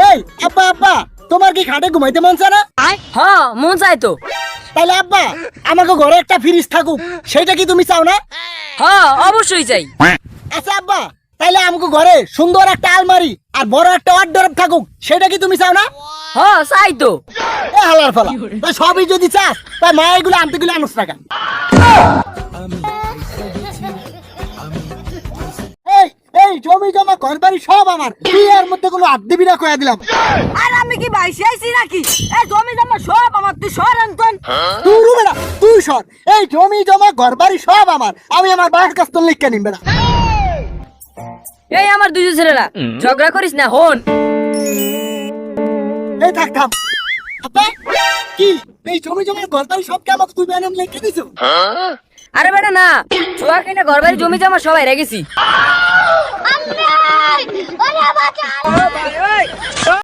এই আব্বা আব্বা, তোমার কি খাটে ঘুমাইতে মন চায় না? হ্যাঁ মন চাই তো। তাহলে আব্বা আমাকে ঘরে একটা ফ্রিজ থাকুক, সেটা কি তুমি চাও না? হ্যাঁ অবশ্যই চাই। আচ্ছা আব্বা, তাহলে আমাকে ঘরে সুন্দর একটা আলমারি আর বড় একটা ওয়ার্ডরোব থাকুক, সেটা কি তুমি চাও না? হ্যাঁ চাই তো। এ হালার ফলা, তা সবই যদি চাস তাই মা এগুলো আনতে গেলে আনুস না কেন? এই এই জমি জমা ঘর বাড়ি সব আমার, তুই এর মধ্যে কোনো হাত দিবি না কয়া দিলাম। আর আমি কি বাইসে আইছি নাকি? এই জমি জমা সব আমার, তুই সর আনতন। তুই রুবে না, তুই সর। এই জমি জমা ঘর বাড়ি সব আমার, আমি আমার বাবার কাছ থেকে লিখে নিবে না। এই আমার দুই ছেলেরা ঝগড়া করিস না, হন। এই থাক থাম। আপা কি এই জমি জমা ঘর বাড়ি সব কি আমাকে তুই বেনাম লিখে দিছো? আরে বেটা না, ছোয়া কিনা ঘর বাড়ি জমি জমা সবাই রেখেছি। আল্লাহ ওরে বাঁচা